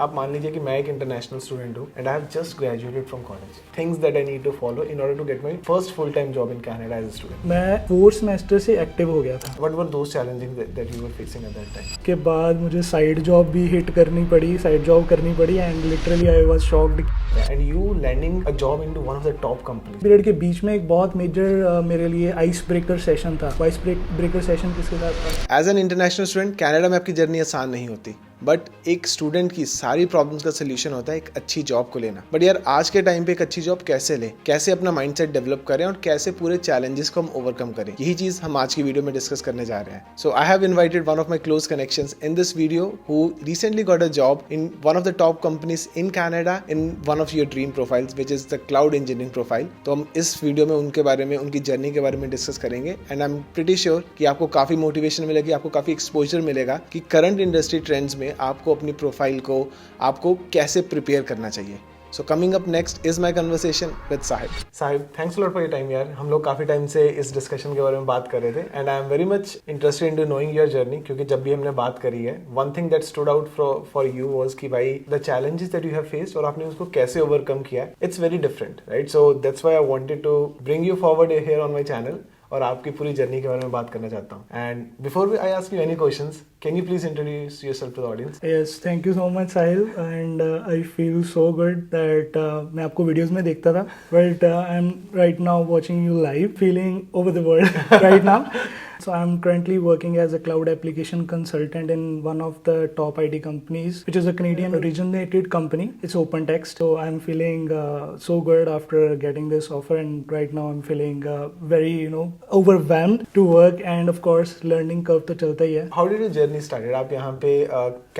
आप मान लीजिए कि मैं एक इंटरनेशनल स्टूडेंट हूँ and I have just graduated from college, things that I need to follow in order to get my first full time job in Canada as a student. मैं 4th semester से active हो गया था। What were those challenging that you were facing at that time? के बाद मुझे side job भी hit करनी पड़ी, साइड जॉब करनी पड़ी and literally I was shocked. And you landing a job into one of the top companies. Period के बीच में एक बहुत मेजर मेरे लिए आइस ब्रेकर सेशन था। आइस ब्रेकर सेशन किसके साथ था? As an international student Canada में आपकी जर्नी आसान नहीं होती, बट एक स्टूडेंट की सारी प्रॉब्लम्स का सोल्यूशन होता है एक अच्छी जॉब को लेना। बट यार आज के टाइम पे एक अच्छी जॉब कैसे लें, कैसे अपना माइंडसेट डेवलप करें और कैसे पूरे चैलेंजेस को हम ओवरकम करें, यही चीज हम आज की वीडियो में डिस्कस करने जा रहे हैं। So I have invited one of my close connections in this video who recently got a job in one of the top companies in Canada in one of your dream profiles which is the cloud engineering profile. तो हम इस video में उनके बारे में, उनकी journey के बारे में डिस्कस करेंगे and I am pretty sure कि आपको काफी मोटिवेशन मिलेगी, आपको काफी एक्सपोजर मिलेगा कि करंट इंडस्ट्री ट्रेंड्स में आपको अपनी प्रोफाइल को आपको कैसे प्रिपेयर करना चाहिए। So coming up next is my conversation with Sahib. Sahib, thanks a lot for your time यार। हम लोग काफ़ी टाइम से इस डिस्कशन के बारे में बात कर रहे थे and I am very much interested in to knowing your journey, क्योंकि जब भी हमने बात करी है one thing that stood out for you was कि भाई the challenges that you have faced और आपने उसको कैसे ओवरकम किया है, it's very different, right? So that's why I wanted to bring you forward here on my channel और आपकी पूरी जर्नी के बारे में बात करना चाहता हूँ। And before I ask you any questions, can you please introduce yourself to the audience? Yes, thank you so much Sahil and I feel so good that मैं आपको वीडियोस में देखता था but I'm right now watching you live, feeling over the world right now. So I'm currently working as a cloud application consultant in one of the top IT companies, which is a Canadian originated company. It's OpenText. So I'm feeling so good after getting this offer, and right now I'm feeling very overwhelmed to work, and of course learning curve तो चलता ही है। How did your journey started? आप यहाँ पे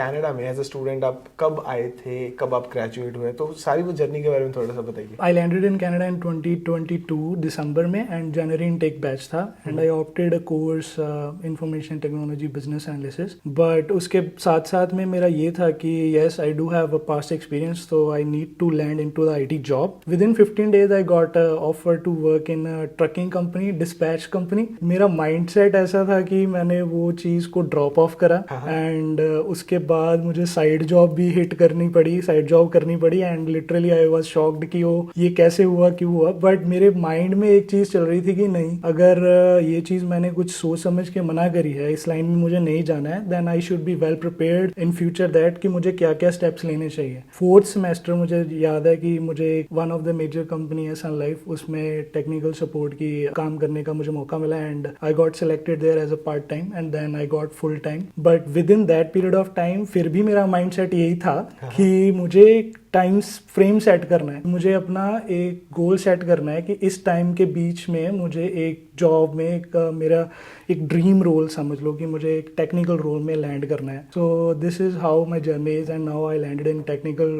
Canada में as a student आप कब आए थे, कब आप ग्रेजुएट हुए, तो सारी वो जर्नी के बारे में थोड़ा सा बताइए। I landed in Canada in 2022 दिसंबर में and January intake बैच था and I opted a course information technology business analysis, but उसके साथ साथ में मेरा ये था कि yes I do have a past experience, so I need to land into the IT job. Within 15 days I got a offer to work in a trucking company, dispatch company. मेरा mindset ऐसा था कि मैंने वो चीज़ को drop of करा and उसके बाद मुझे साइड जॉब भी हिट करनी पड़ी, साइड जॉब करनी पड़ी and literally I was shocked कि वो ये कैसे हुआ, क्यों हुआ। बट मेरे माइंड में एक चीज़ चल रही थी कि नहीं, अगर ये चीज़ मैंने कुछ सोच समझ के मना करी है, इस लाइन में मुझे नहीं जाना है, then I should be well prepared in future that कि मुझे क्या क्या स्टेप्स लेने चाहिए। 4th सेमेस्टर मुझे याद है कि मुझे one of the major company है सन लाइफ, उसमें टेक्निकल सपोर्ट की काम करने का मुझे मौका मिला and I got selected there as a part time and then I got full time. But within that period of time फिर भी मेरा माइंडसेट यही था कि मुझे टाइम फ्रेम सेट करना है, मुझे अपना एक गोल सेट करना है कि इस टाइम के बीच में मुझे एक जॉब में एक मेरा एक ड्रीम रोल समझ लो कि मुझे एक टेक्निकल रोल में लैंड करना है। So this is how my journey is and now I landed in technical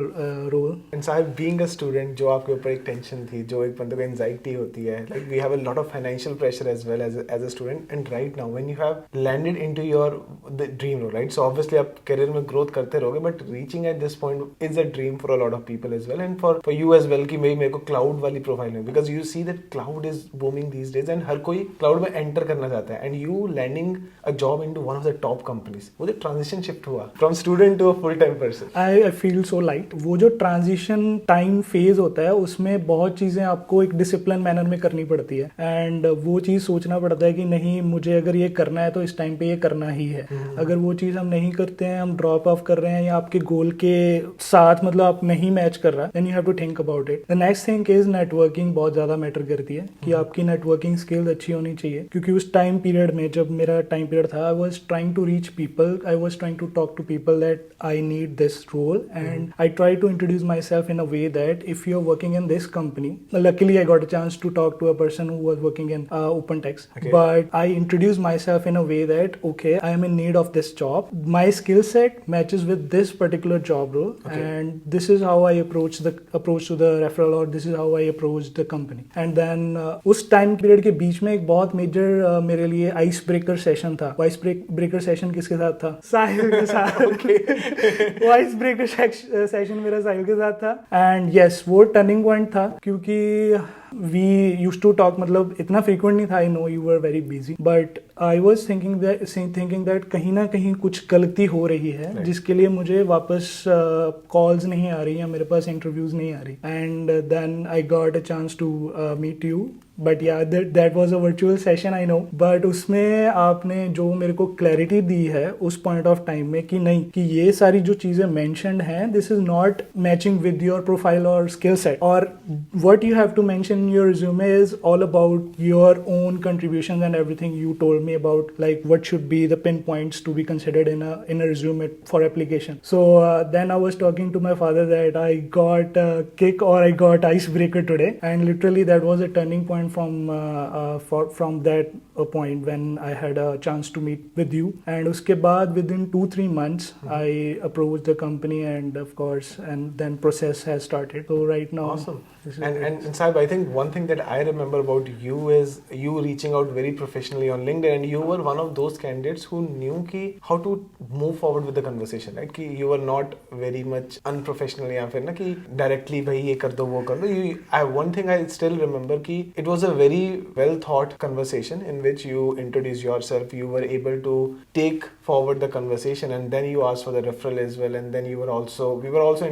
role. And साहब, बीइंग अ स्टूडेंट, जो आपके ऊपर एक टेंशन थी, जो एक बंदे को एंजाइटी होती है, like we have a lot of financial pressure as well as a student, and right now when you have landed into your dream role, right? So obviously आप करियर में ग्रोथ करते रहोगे, but reaching at this point is a dream for a lot of people as well and for you as well कि मेरे को cloud वाली profile में, because you see that cloud is booming these days and हर कोई cloud में enter करना चाहता है, and you landing a job into one of the top companies. वो जो ट्रांजिशन शिफ्ट हुआ from student to a full time person, I feel so light. वो जो ट्रांजिशन टाइम फेज होता है उसमें बहुत चीजें आपको एक डिसिप्लिन मैनर में करनी पड़ती है एंड वो चीज सोचना पड़ता है कि नहीं, मुझे अगर ये करना है तो इस टाइम पे ये करना ही है। अगर वो चीज हम नहीं करते हैं, हम ड्रॉप ऑफ कर रहे हैं या आपके गोल के साथ मतलब आप नहीं मैच कर रहा, then you have to think about it. The next thing is networking बहुत ज्यादा मैटर करती है कि आपकी नेटवर्किंग स्किल्स अच्छी होनी चाहिए, क्योंकि उस टाइम पीरियड में जब मेरा टाइम पीरियड था, I was trying to reach people, I was trying to talk to people that I need this role and I try to introduce myself in a way that if you are working in this company, luckily I got a chance to talk to a person who was working in OpenText, but I introduced myself in a way that okay, I am in need of this job, my skill set matches with this particular job role, and this is how I approach to the referral, or this is how I approach the company. And then उस time period के बीच में एक बहुत major मेरे लिए ice breaker session था। Ice breaker session किसके साथ था? साहिल के साथ। वो आइस ब्रेकर सेशन मेरा साहिल के साथ था एंड यस, वो टर्निंग पॉइंट था, क्योंकि वी यूज टू टॉक, मतलब इतना फ्रीक्वेंट नहीं था, I know you were very busy, but I was thinking that कहीं ना कहीं कुछ गलती हो रही है जिसके लिए मुझे वापस कॉल्स नहीं आ रही या मेरे पास इंटरव्यूज नहीं आ रही. And then I got a chance to meet you, but yeah that was a virtual session, I know. But उसमें आपने जो मेरे को क्लैरिटी दी है उस पॉइंट ऑफ टाइम में कि नहीं, कि ये सारी जो चीजें मेंशन्ड हैं, this is not matching with your profile और स्किल सेट, और what you have to mention in your resume is all about your own contributions and everything you told me about, like what should be the pinpoints to be considered in a resume for application. So then I was talking to my father that I got a kick or I got icebreaker today, and literally that was a turning point from that point when I had a chance to meet with you. And uske baad within 2-3 months I approached the company, and of course, and then process has started. So right now, awesome. And Saib, I think one thing that I remember about you is you reaching out very professionally on LinkedIn, and you were one of those candidates who knew ki how to move forward with the conversation, right? Ki you were not very much unprofessional या फिर ना कि directly भाई ये कर दो वो कर दो. One thing I still remember कि it was a very well thought conversation in which you introduced yourself, you were able to take forward the conversation, and then you asked for the referral as well, and then we were also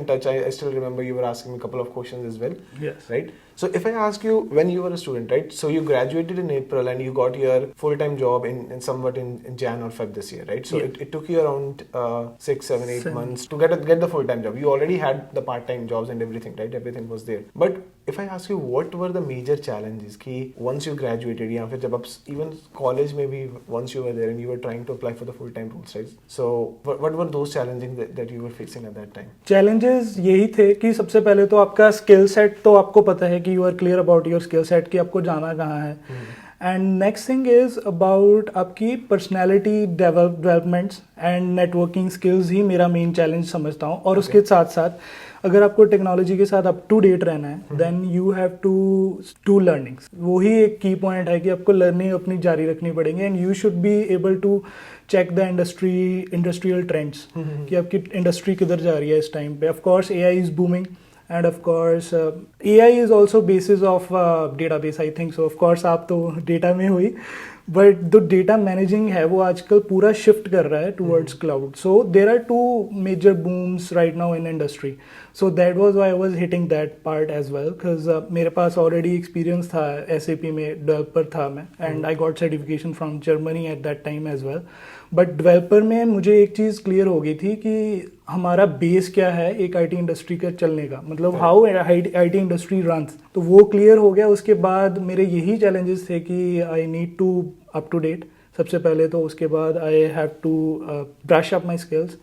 in touch. I still remember you were asking me a couple of questions as well. Yes. Right? So if I ask you, when you were a student, right? So you graduated in April and you got your full-time job in somewhat in Jan or Feb this year, right? So yeah. it took you around 6, 7, 8 months to get the full-time job. You already had the part-time jobs and everything, right? Everything was there. But if I ask you, what were the major challenges कि once you graduated या फिर जब आप even college में भी once you were there and you were trying to apply for the full-time roles, right? So what were those challenges that you were facing at that time? Challenges यही थे कि सबसे पहले तो आपका skill set तो आपको पता है कि you are clear about your skill set कि आपको जाना कहाँ है. And next thing is about आपकी personality developments and networking skills ही मेरा मेन चैलेंज समझता हूँ. और उसके साथ साथ अगर आपको टेक्नोलॉजी के साथ अप टू डेट रहना है, then you have to learnings. वही एक की पॉइंट है कि आपको लर्निंग अपनी जारी रखनी पड़ेगी, and you should be able to check the industrial trends कि आपकी इंडस्ट्री किधर जा रही है इस टाइम पे. Of course AI is booming, and of course AI is also basis of database, I think so. Of course आप तो data में हुई, but जो data managing है वो आजकल पूरा shift कर रहा है towards cloud. So there are two major booms right now in industry. So that was why I was hitting that part as well, because मेरे पास already experience था SAP में, developer था मैं, and I got certification from Germany at that time as well. But developer में मुझे एक चीज़ clear हो गई थी कि हमारा बेस क्या है एक आईटी इंडस्ट्री का चलने का, मतलब हाउ आईटी इंडस्ट्री रन्स, तो वो क्लियर हो गया. उसके बाद मेरे यही चैलेंजेस थे कि I need to up to date सबसे पहले तो. उसके बाद I have to brush up my skills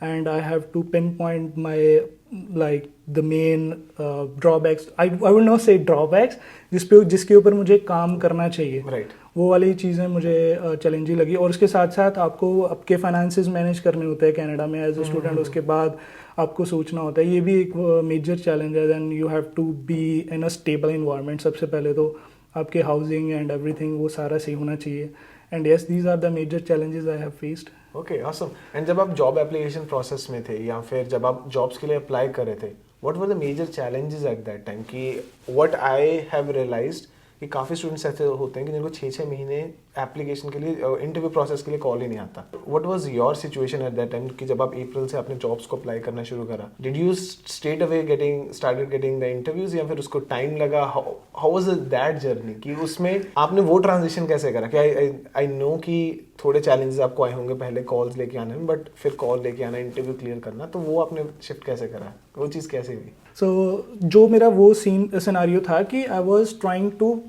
and I have to pinpoint my like the main drawbacks. I would not say drawbacks, जिसके ऊपर मुझे काम करना चाहिए, right. वो वाली चीज़ें मुझे चैलेंजिंग लगी. और उसके साथ साथ आपको आपके फाइनेंसेस मैनेज करने होते हैं कनाडा में एज अ स्टूडेंट. उसके बाद आपको सोचना होता है, ये भी एक मेजर चैलेंज है. Then you have to be in a stable environment. सबसे पहले तो आपके हाउसिंग एंड एवरीथिंग वो सारा सही होना चाहिए. And yes, these are the major challenges I have faced. Okay, awesome. And जब आप जॉब एप्लीकेशन प्रोसेस में थे या फिर जब आप जॉब्स के लिए अप्लाई कर रहे थे, what were the major challenges at that time? कि व्हाट आई हैव रियलाइज्ड कि काफ़ी स्टूडेंट्स ऐसे होते हैं कि जिनको 6-6 महीने एप्लीकेशन के लिए, इंटरव्यू प्रोसेस के लिए कॉल ही नहीं आता. What was your situation at that time कि जब आप अप्रैल से अपने जॉब्स को अप्लाई करना शुरू करा? Did you straight away started getting the interviews या फिर उसको टाइम लगा? हाउ वाज दैट जर्नी कि उसमें आपने वो ट्रांजिशन कैसे करा? कि आई नो कि थोड़े चैलेंजेस आपको आए होंगे पहले कॉल्स लेके आने में, बट फिर कॉल लेके आना, इंटरव्यू क्लियर करना, तो वो आपने शिफ्ट कैसे करा? वो चीज़ कैसे हुई? जो मेरा वो सिनेरियो था कि I was trying to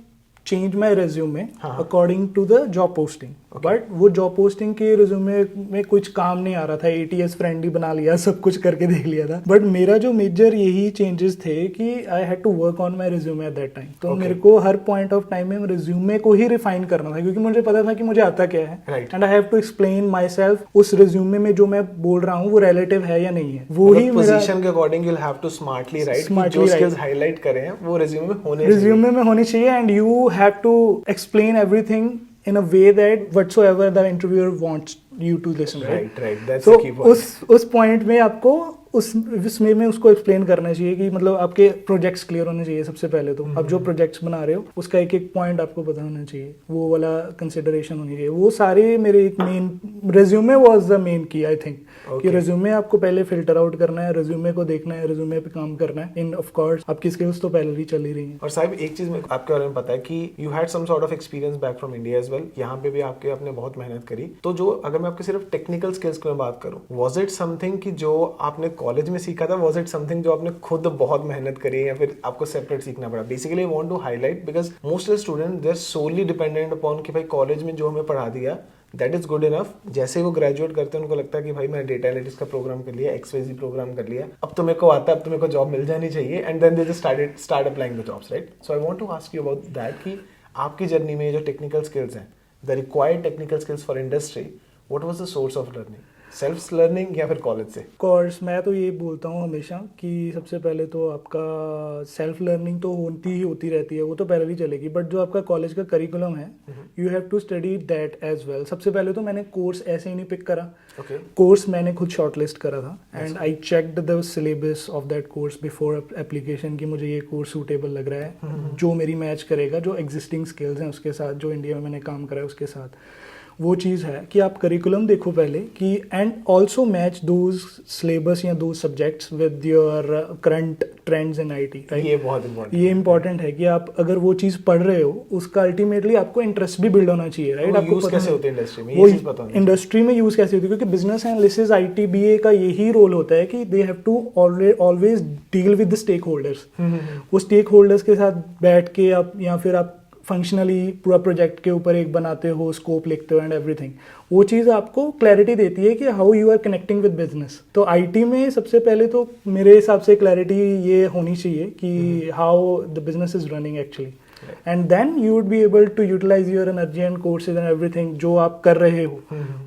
change my resume according to the job posting. But वो जॉब पोस्टिंग के रेज्यूमे में कुछ काम नहीं आ रहा था. ATS फ्रेंडली बना लिया, सब कुछ करके देख लिया था. बट मेरा जो मेजर यही चेंजेस थे कि I had to work on my resume at that time. तो मेरे को हर पॉइंट ऑफ टाइम में रेज्यूमे को ही रिफाइन करना था, क्योंकि मुझे पता था कि मुझे आता क्या है. And I have to explain myself. उस रेज्यूमे में जो मैं बोल रहा हूँ वो रिलेटिव है या नहीं है, वो ही पोजीशन के according you have to smartly write. जो स्किल्स हाईलाइट करे हैं वो रेज्यूमे में होने चाहिए. And you have to explain everything in a way that whatsoever the interviewer wants you to listen, right. That's so the key point. उस point में आपको उसमें में उसको एक्सप्लेन करना चाहिए कि मतलब आपके प्रोजेक्ट्स क्लियर होने चाहिए सबसे पहले तो। आप जो प्रोजेक्ट्स बना रहे हो उसका एक एक पॉइंट आपको पता होना चाहिए, वो वाला कंसिडरेशन होनी चाहिए। वो सारे मेरे एक main resume was the main की आई थिंक कि रेज्यूमे आपको पहले फिल्टर आउट करना है, रेज्यूमे को देखना है, रेज्यूमे पे काम करना है। इन ऑफ कोर्स आपकी स्किल्स तो पहले ही चल ही रही हैं। और साहिब एक चीज मेरे आपके बारे में पता है कि you had some sort of experience back from India as well. यहाँ पे भी आपने बहुत मेहनत करी। तो जो अगर मैं आपके सिर्फ टेक्निकल स्किल्स की मैं बात करूँ, वाज इट समथिंग कि जो आपने कॉलेज में सीखा था, वाज इट समथिंग जो आपने खुद बहुत मेहनत करी या फिर आपको सेपरेट सीखना पड़ा? Basically I want to highlight because most of student they are solely dependent upon कि भाई कॉलेज में जो हमें पढ़ा दिया दैट इज गुड इनफ। जैसे वो ग्रेजुएट करते हैं उनको लगता है कि भाई मैंने डेटा एनालिटिक्स का प्रोग्राम कर लिया, XYZ प्रोग्राम कर लिया, अब तो मेरे को आता है, अब तो मेरे को जॉब मिल जानी चाहिए, and then they just start applying the jobs, right? So I want to ask you about that कि आपकी जर्नी में जो टेक्निकल स्किल्स हैं, the required technical skills for industry, what was the source of learning? Self learning या फिर college से? Course मैं तो ये बोलता हूँ हमेशा कि सबसे पहले तो आपका सेल्फ लर्निंग तो होती रहती है, वो तो पहले भी चलेगी, बट जो आपका कॉलेज का करिकुलम है you have to study that as well. सबसे पहले तो मैंने कोर्स ऐसे ही नहीं पिक करा, कोर्स मैंने खुद शॉर्टलिस्ट करा था and I checked the syllabus of that course before application कि मुझे ये कोर्स सूटेबल लग रहा है, जो मेरी मैच करेगा, जो एग्जिस्टिंग स्किल्स हैं उसके साथ, जो इंडिया में मैंने काम करा है उसके साथ। वो चीज़ है कि आप करिकुलम देखो पहले कि and also match those syllabus या those subjects with your current trends in IT, right? ये बहुत इंपॉर्टेंट, ये इंपॉर्टेंट है कि आप अगर वो चीज़ पढ़ रहे हो उसका अल्टीमेटली आपको इंटरेस्ट भी बिल्ड होना चाहिए, राइट? आपको यूज कैसे होते हैं इंडस्ट्री में, वो ये चीज पता होनी चाहिए। इंडस्ट्री में यूज कैसे होती है, क्योंकि बिजनेस एनालिसिस IT BA का यही रोल होता है कि they have to always deal with the stakeholders. वो स्टेक होल्डर्स के साथ बैठ के आप या फिर आप फंक्शनली पूरा प्रोजेक्ट के ऊपर एक बनाते हो, स्कोप लिखते हो एंड एवरीथिंग। वो चीज़ आपको क्लैरिटी देती है कि how you are connecting with business. तो IT में सबसे पहले तो मेरे हिसाब से क्लैरिटी ये होनी चाहिए कि how the business is running actually, and then you would be able to utilize your energy and courses and everything जो आप कर रहे हो।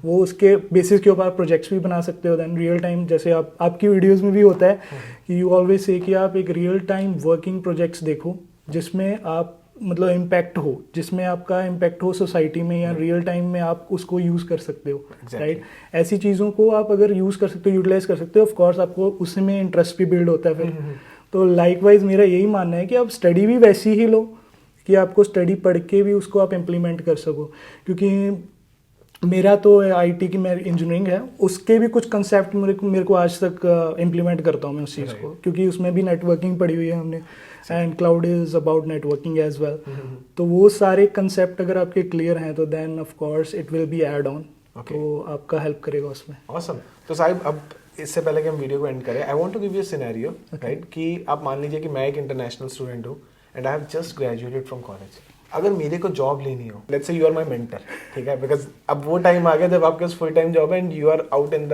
वो उसके बेसिस के ऊपर आप प्रोजेक्ट्स भी बना सकते हो। देन रियल टाइम, जैसे आपकी वीडियोज़ में भी होता है कि यू ऑलवेज से कि आप एक रियल टाइम वर्किंग प्रोजेक्ट्स देखो जिसमें आप मतलब इम्पैक्ट हो, जिसमें आपका इम्पैक्ट हो सोसाइटी में या रियल टाइम में आप उसको यूज़ कर सकते हो, राइट? ऐसी चीज़ों को आप अगर यूज़ कर सकते हो, यूटिलाइज कर सकते हो, ऑफ कोर्स आपको उसमें इंटरेस्ट भी बिल्ड होता है फिर। तो लाइकवाइज मेरा यही मानना है कि आप स्टडी भी वैसी ही लो कि आपको स्टडी पढ़ के भी उसको आप इम्प्लीमेंट कर सको। क्योंकि मेरा तो IT की मेरी इंजीनियरिंग है, उसके भी कुछ कंसेप्ट मेरे को आज तक इम्प्लीमेंट करता हूँ मैं उस चीज़ को, क्योंकि उसमें भी नेटवर्किंग पढ़ी हुई है हमने and cloud is about networking as well. तो वो सारे कंसेप्ट अगर आपके क्लियर हैं तो then of course it will be add on, तो आपका हेल्प करेगा उसमें। ऑसम। तो साहिब अब इससे पहले कि हम वीडियो को एंड करें, I want to give you a scenario, right? कि आप मान लीजिए कि मैं एक इंटरनेशनल स्टूडेंट हूँ and I have just graduated from college. अगर मेरे को जॉब लेनी हो, let's say you are my mentor, ठीक है? बिकॉज अब वो टाइम आ गया जब आपके पास फुल टाइम जॉब है and you are out in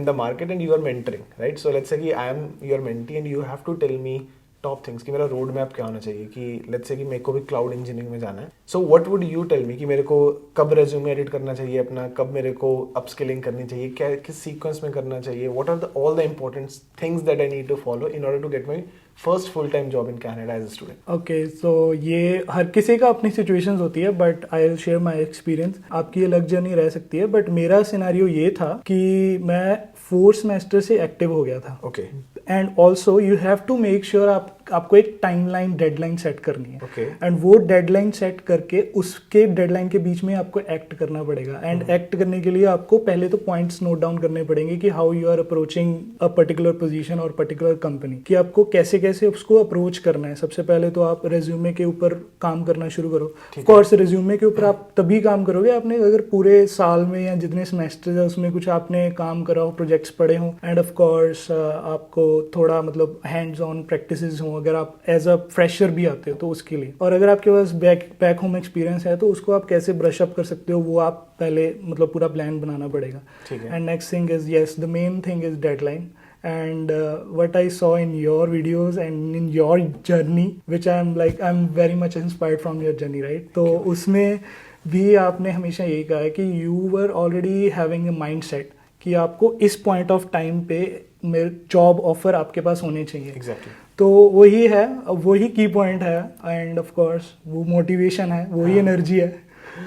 the market and you are mentoring, right? So let's say कि I am your mentee and you have to tell me top things कि मेरा road map क्या होना चाहिए, कि let's say कि मेरे को भी क्लाउड इंजीनियरिंग में जाना है। So what would you tell me कि मेरे को कब रेज्यूमे एडिट करना चाहिए अपना, कब मेरे को अपस्किलिंग करनी चाहिए, क्या किस सीक्वेंस में करना चाहिए, what are all the important things that I need to follow in order to get my first full time job in Canada as a student? Okay, so ये हर किसी का अपनी सिचुएशंस होती है, but I will share my experience. आपकी अलग journey रह सकती है, बट मेरा सिनेरियो ये था कि मैं 4 सेमेस्टर से एक्टिव हो गया था। Okay. And also you have to make sure आपको एक टाइमलाइन डेडलाइन सेट करनी है। Okay. एंड वो डेडलाइन सेट करके उसके डेडलाइन के बीच में आपको एक्ट करना पड़ेगा। एंड एक्ट करने के लिए आपको पहले तो पॉइंट्स नोट डाउन करने पड़ेंगे कि how you are approaching a particular position और पर्टिकुलर कंपनी, कि आपको कैसे कैसे उसको अप्रोच करना है। सबसे पहले तो आप रेज्यूमे के ऊपर काम करना शुरू करो। ऑफ कोर्स रेज्यूमे के ऊपर आप तभी काम करोगे आपने अगर पूरे साल में या जितने सेमेस्टर है उसमें कुछ आपने काम करा हो, प्रोजेक्ट्स पढ़े हों, एंड ऑफ कोर्स आपको थोड़ा मतलब हैंड्स ऑन प्रैक्टिसेस हों, अगर आप एज अ फ्रेशर भी आते हो तो उसके लिए। और अगर आपके पास बैक होम एक्सपीरियंस है तो उसको आप कैसे ब्रश अप कर सकते हो वो आप पहले मतलब पूरा प्लान बनाना पड़ेगा। And next thing is yes, the main thing is deadline. And what I saw in your videos and in your journey, which I'm very much inspired from your journey, right? तो उसमें भी आपने हमेशा यही कहा है कि you were already having a mindset कि आपको इस point of time पे मेरे जॉब ऑफर आपके पास होने चाहिए। Exactly. तो वही है, वही की पॉइंट है, एंड ऑफ कोर्स वो मोटिवेशन है, वही एनर्जी है।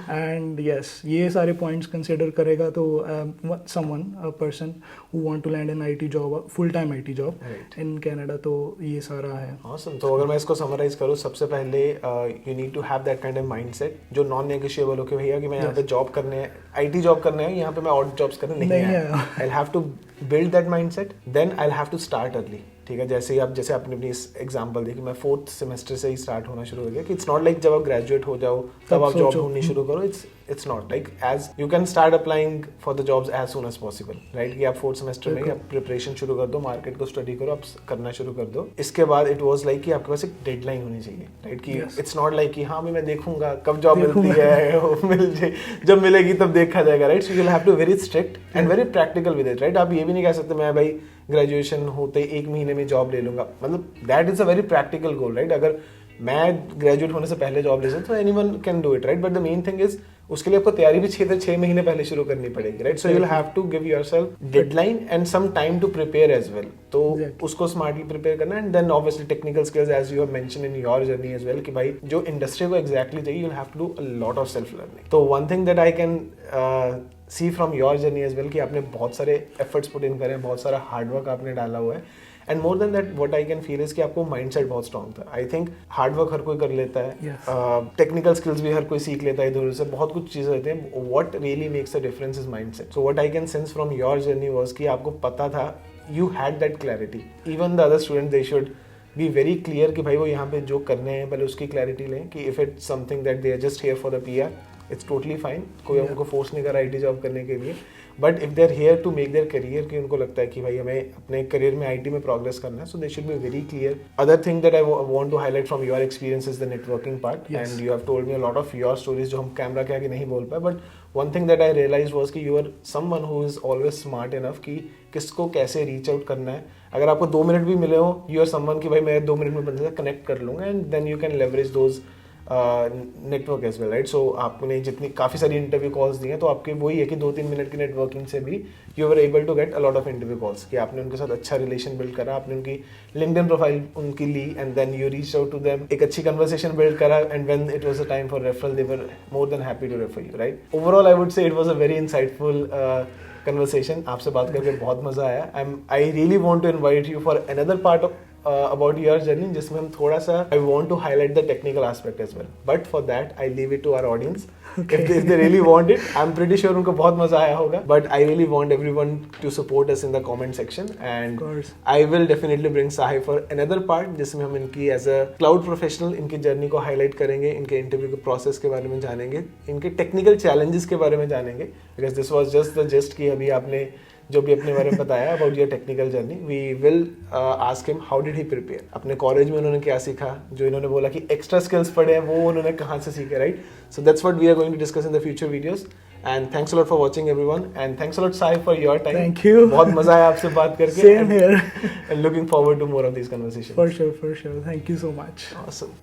एंड यस, ये सारे पॉइंट्स कंसिडर करेगा तो someone a person who want to land an IT job, full time IT job Right. in Canada. तो ये सारा है. Awesome. तो अगर मैं इसको समराइज करूँ, सबसे पहले you need to have that kind of mindset जो नॉन नेगोशिएबल हो कि भैया कि मैं यहाँ पे जॉब करने है, IT जॉब करने है, यहाँ पे मैं ऑड जॉब्स करने नहीं आया. I have to build that mindset, then I have to start early. ठीक है, जैसे आपने अपनी एग्जांपल दी कि मैं 4th सेमेस्टर से ही स्टार्ट होना शुरू हो गया कि इट्स नॉट लाइक जब आप ग्रेजुएट हो जाओ तब आप जॉब ढूंढनी शुरू करो. It's not like as you can start applying for the jobs as soon as possible, right. कि आप 4th सेमेस्टर में आप प्रिपरेशन शुरू कर दो, मार्केट को स्टडी करो, आप करना शुरू कर दो. इसके बाद इट वाज लाइक कि आपके पास एक डेडलाइन होनी चाहिए, राइट. कि इट्स नॉट लाइक कि हाँ मैं देखूंगा कब जॉब मिलती है, वो मिल जाए, जब मिलेगी तब देखा जाएगा, right. So you will have to very strict and very practical with it, right. आप ये भी नहीं कह सकते मैं भाई ग्रेजुएशन होते 1 महीने में जॉब ले लूंगा. मतलब that is a very practical goal, right. अगर मैं ग्रेजुएट होने से पहले जॉब ले सकता तो anyone can do it, right. But the main thing is उसके लिए आपको तैयारी भी 6 महीने पहले शुरू करनी पड़ेगी, right. So you will have to give yourself deadline and some time to prepare as well. तो उसको स्मार्टली प्रिपेयर करना and then obviously technical skills as you have mention in your journey as well कि भाई जो industry को exactly चाहिए you will have to do a lot of self learning. तो one thing that I can see from your journey as well कि आपने बहुत सारे एफर्ट्स पुट इन करे हैं, बहुत सारा हार्डवर्क आपने डाला हुआ है. And more than that what I can feel is कि आपको माइंडसेट बहुत स्ट्रॉन्ग था. आई थिंक हार्डवर्क हर कोई कर लेता है, टेक्निकल स्किल्स भी हर कोई सीख लेता है इधर से, बहुत कुछ चीज़ें होती हैं. What really makes a difference is mindset. So what I can sense from your journey was कि आपको पता था, you had that clarity. Even the other student they should be very clear कि भाई वो यहाँ पे जो करने हैं पहले उसकी क्लैरिटी लें कि if it's something that they are just here for the PR, it's totally fine. कोई उनको फोर्स नहीं कर रहा IT जॉब करने के लिए. But if they are here to make their career, कि उनको लगता है कि भाई हमें अपने करियर में IT में प्रोग्रेस करना है, so they should be very clear. Other thing that I want to highlight from your experience is the networking part. And you have told me a lot of your stories जो हम camera के आगे नहीं बोल पाए. But one thing that I realize was कि you are someone who is always smart enough कि किसको कैसे रीच आउट करना है. अगर आपको 2 मिनट भी मिले हो, यू आर समवन कि भाई मैं 2 मिनट में बंदे से कनेक्ट कर लूंगा and then you can leverage those network as well, right. So आपने जितनी काफ़ी सारी इंटरव्यू कॉल्स दी हैं तो आपके वही है कि 2-3 मिनट की नेटवर्किंग से भी you are able to get a lot of interview calls. कि आपने उनके साथ अच्छा रिलेशन बिल्ड करा, आपने उनकी लिंक्डइन प्रोफाइल उनकी ली and then you reach out to them, एक अच्छी कन्वर्सेशन बिल्ड करा and when it was a time for referral they were more than happy to refer you, right. Overall I would say it was a very insightful conversation. आपसे बात करके बहुत मजा आया. I really want to invite you for another part of about your journey जिसमें हम थोड़ा सा I want to highlight the technical aspect as well, but for that I leave it to our audience. Okay. If they really want it, I'm pretty sure उनको बहुत मजा आया होगा. But I really want everyone to support us in the comment section and I will definitely bring Sahi for another part जिसमें हम इनकी as a cloud professional इनकी journey को हाईलाइट करेंगे, इनके इंटरव्यू के प्रोसेस के बारे में जानेंगे, इनके टेक्निकल चैलेंजेस के बारे में जानेंगे. Because this was just the gist कि अभी आपने जो भी अपने बारे में बताया about your technical journey. We will ask him how did he prepare, अपने कॉलेज में उन्होंने क्या सीखा, जो इन्होंने बोला कि एक्स्ट्रा स्किल्स पढ़े हैं वो उन्होंने कहाँ से सीखे, right. So that's what we are going to discuss in the future videos. And thanks a lot for watching everyone and thanks a lot Sahib for your time. Thank you. बहुत मजा आया आपसे बात करके. Same here. And looking forward to more of this conversations. For sure. Thank you so much. Awesome.